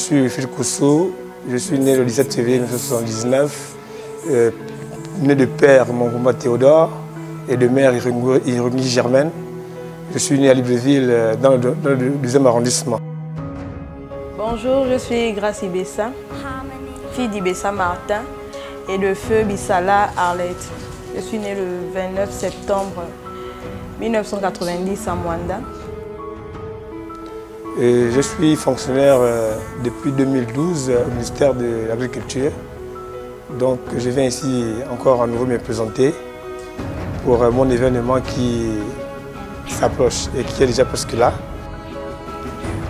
suis Wilfried Koussou, je suis né le 17 février 1979, né de père Mangumba Théodore et de mère Irumi Germaine. Je suis né à Libreville dans le 2e arrondissement. Bonjour, je suis Grace Ibessa, fille d'Ibessa Martin et de feu Bissala Arlette. Je suis née le 29 septembre 1990 à Mwanda. Et je suis fonctionnaire depuis 2012 au ministère de l'Agriculture. Donc je viens ici encore à nouveau me présenter pour mon événement qui s'approche et qui est déjà presque là.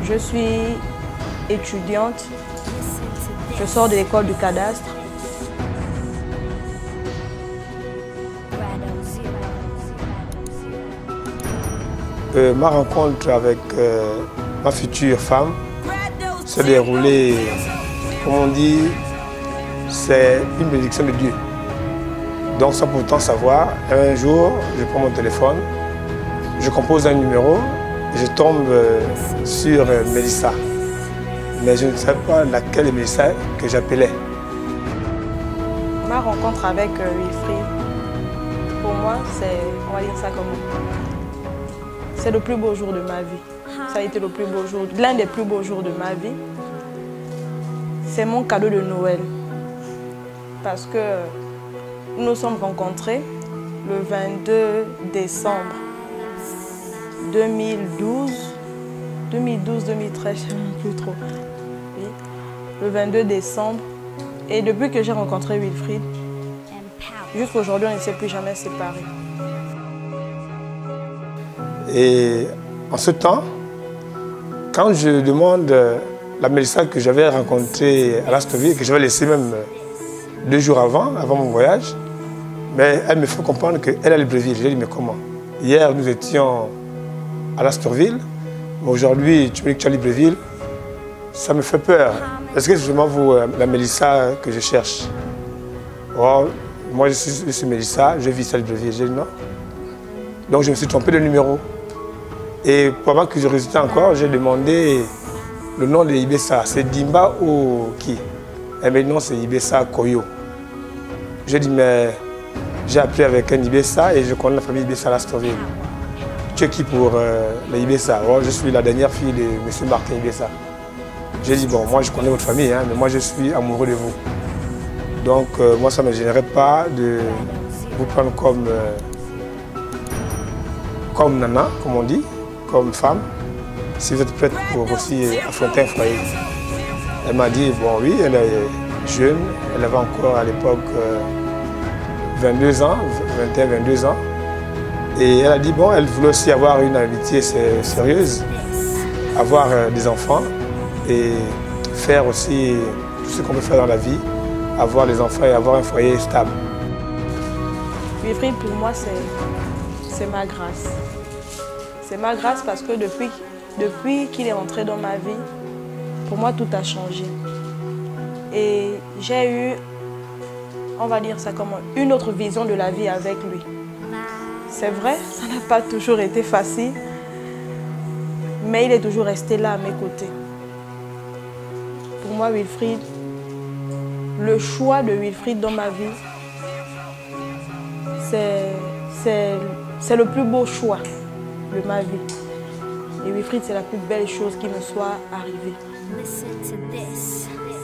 Je suis étudiante, je sors de l'école du cadastre. Ma rencontre avec ma future femme s'est déroulée, comme on dit, c'est une bénédiction de Dieu. Donc sans pourtant savoir, un jour, je prends mon téléphone, je compose un numéro et je tombe sur Mélissa. Mais je ne sais pas laquelle Mélissa que j'appelais. Ma rencontre avec Wilfried, pour moi, c'est, on va dire ça comme c'est le plus beau jour de ma vie. Ça a été le plus beau jour, l'un des plus beaux jours de ma vie. C'est mon cadeau de Noël. Parce que nous nous sommes rencontrés le 22 décembre 2012, 2013, je ne sais plus trop. Oui. Le 22 décembre. Et depuis que j'ai rencontré Wilfried, jusqu'à aujourd'hui, on ne s'est plus jamais séparés. Et en ce temps, quand je demande la Mélissa que j'avais rencontrée à l'Astorville, que j'avais laissée même 2 jours avant mon voyage, mais elle me fait comprendre qu'elle est à Libreville. J'ai dit, mais comment? Hier, nous étions à l'Astorville, mais aujourd'hui, tu me dis que tu es à Libreville. Ça me fait peur. Est-ce que c'est vraiment vous, la Mélissa que je cherche? Oh, moi, je suis Mélissa, je vis à Libreville. J'ai dit non. Donc, je me suis trompé de numéro. Et pour avoir curiosité encore, j'ai demandé le nom de Ibessa. C'est Dimba ou qui? Et maintenant, c'est Ibessa Koyo. J'ai dit, mais j'ai appris avec un Ibessa et je connais la famille Ibessa à l'Astorville. Tu es qui pour les Ibessa? Oh, je suis la dernière fille de M. Martin Ibessa. J'ai dit, bon, moi je connais votre famille, hein, mais moi je suis amoureux de vous. Donc, moi ça ne me gênerait pas de vous prendre comme nana, comme on dit, comme femme, si vous êtes prête pour aussi affronter un foyer. Elle m'a dit, bon oui, elle est jeune, elle avait encore à l'époque 22 ans, 21, 22 ans. Et elle a dit, bon, elle voulait aussi avoir une amitié sérieuse, avoir des enfants et faire aussi tout ce qu'on peut faire dans la vie, avoir des enfants et avoir un foyer stable. Wilfried, pour moi, c'est ma grâce. C'est ma grâce parce que depuis qu'il est entré dans ma vie, pour moi, tout a changé. Et j'ai eu, on va dire ça comme une autre vision de la vie avec lui. C'est vrai, ça n'a pas toujours été facile, mais il est toujours resté là à mes côtés. Pour moi, Wilfried, le choix de Wilfried dans ma vie, c'est le plus beau choix de ma vie. Et Wilfried, c'est la plus belle chose qui me soit arrivée.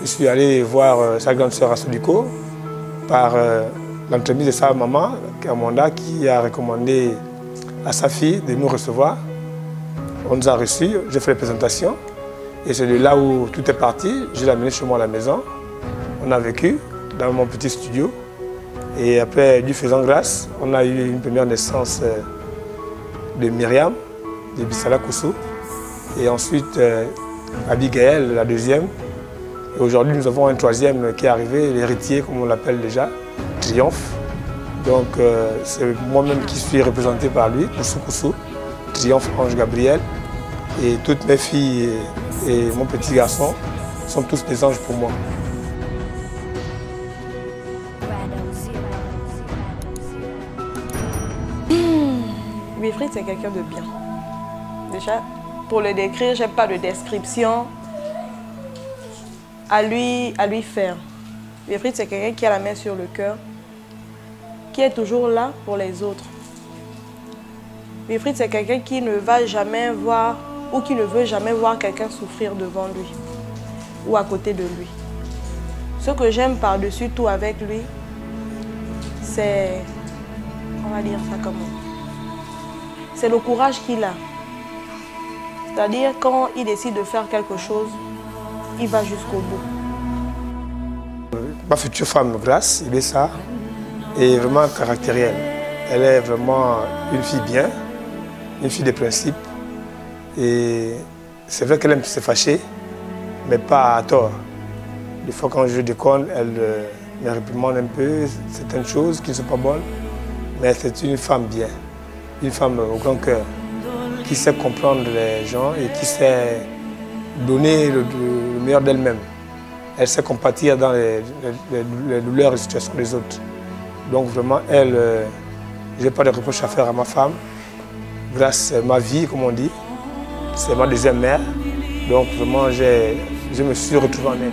Je suis allé voir sa grande sœur Assoliko par l'entremise de sa maman, Amanda, qui a recommandé à sa fille de nous recevoir. On nous a reçus, j'ai fait les présentations. Et c'est de là où tout est parti. Je l'ai amené chez moi à la maison. On a vécu dans mon petit studio. Et après, Dieu faisant grâce, on a eu une première naissance de Myriam, de Bissala Koussou. Et ensuite, Abigail, la deuxième. Et aujourd'hui, nous avons un troisième qui est arrivé, l'héritier, comme on l'appelle déjà, Triomphe. Donc, c'est moi-même qui suis représenté par lui, Koussou Koussou, Triomphe Ange Gabriel. Et toutes mes filles et mon petit garçon sont tous des anges pour moi. Wilfried, c'est quelqu'un de bien. Déjà, pour le décrire, je n'ai pas de description. à lui faire. Wilfried, c'est quelqu'un qui a la main sur le cœur, qui est toujours là pour les autres. Wilfried, c'est quelqu'un qui ne va jamais voir ou qui ne veut jamais voir quelqu'un souffrir devant lui ou à côté de lui. Ce que j'aime par-dessus tout avec lui, c'est, on va dire ça comment, c'est le courage qu'il a. C'est-à-dire quand il décide de faire quelque chose, il va jusqu'au bout. Ma future femme, Grace, Ibessa, est vraiment caractérielle. Elle est vraiment une fille bien, une fille de principe. Et c'est vrai qu'elle aime se fâcher, mais pas à tort. Des fois quand je déconne, elle me réprimande un peu certaines choses qui ne sont pas bonnes. Mais c'est une femme bien, une femme au grand cœur, qui sait comprendre les gens et qui sait donner le meilleur d'elle-même. Elle sait compatir dans les douleurs et les situations des autres. Donc vraiment, elle, je n'ai pas de reproche à faire à ma femme. Grâce à ma vie, comme on dit, c'est ma deuxième mère. Donc vraiment, je me suis retrouvé en elle.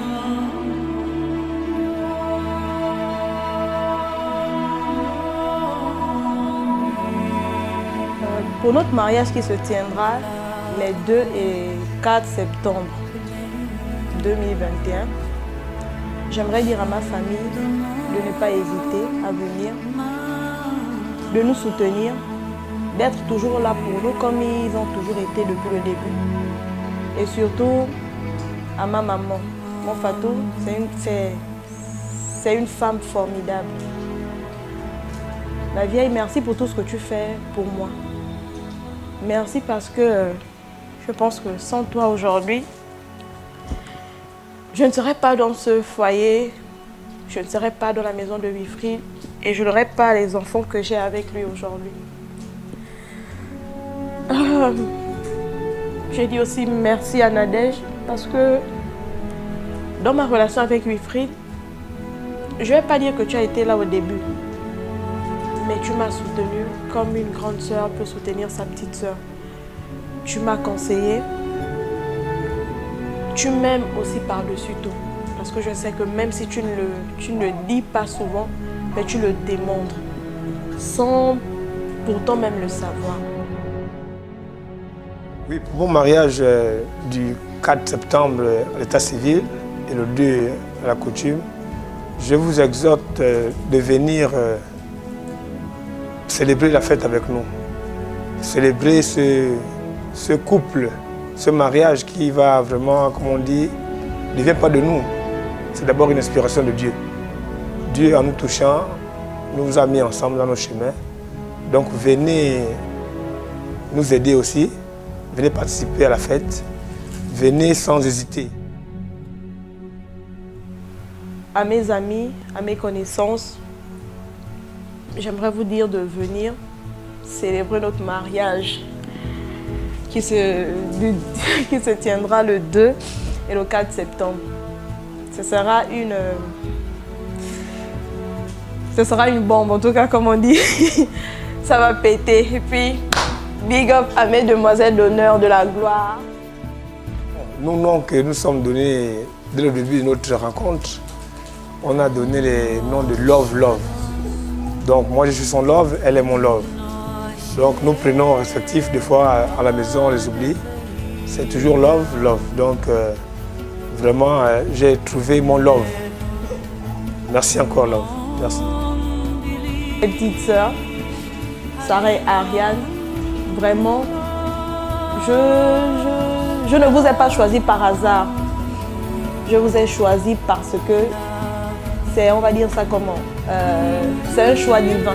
Pour notre mariage qui se tiendra les 2 et 4 septembre 2021, j'aimerais dire à ma famille de ne pas hésiter à venir, de nous soutenir, d'être toujours là pour nous comme ils ont toujours été depuis le début. Et surtout à ma maman, mon Fatou, c'est une femme formidable. La vieille, merci pour tout ce que tu fais pour moi. Merci parce que je pense que sans toi aujourd'hui, je ne serais pas dans ce foyer, je ne serais pas dans la maison de Wilfried et je n'aurais pas les enfants que j'ai avec lui aujourd'hui. Je dis aussi merci à Nadège parce que dans ma relation avec Wilfried, je ne vais pas dire que tu as été là au début, mais tu m'as soutenue comme une grande sœur peut soutenir sa petite sœur. Tu m'as conseillé. Tu m'aimes aussi par-dessus tout. Parce que je sais que même si tu ne le dis pas souvent, mais tu le démontres. Sans pourtant même le savoir. Oui, pour mon mariage du 4 septembre à l'état civil et le 2 à la coutume, je vous exhorte de venir célébrer la fête avec nous. Célébrer ce couple, ce mariage qui va vraiment, comme on dit, ne vient pas de nous. C'est d'abord une inspiration de Dieu. Dieu, en nous touchant, nous a mis ensemble dans nos chemins. Donc venez nous aider aussi. Venez participer à la fête. Venez sans hésiter. À mes amis, à mes connaissances, j'aimerais vous dire de venir célébrer notre mariage qui se tiendra le 2 et le 4 septembre. Ce sera une bombe, en tout cas comme on dit. Ça va péter. Et puis, big up à mes demoiselles d'honneur de la gloire. Nous, noms que nous sommes donnés dès le début de notre rencontre, on a donné les noms de Love, Love. Donc moi je suis son Love, elle est mon Love. Donc nous prenons respectifs, des fois à la maison on les oublie. C'est toujours Love, Love. Donc vraiment j'ai trouvé mon Love. Merci encore Love. Merci. Mes petites sœurs, Sarah et Ariane, vraiment, je ne vous ai pas choisi par hasard. Je vous ai choisi parce que c'est, on va dire ça comment, c'est un choix divin.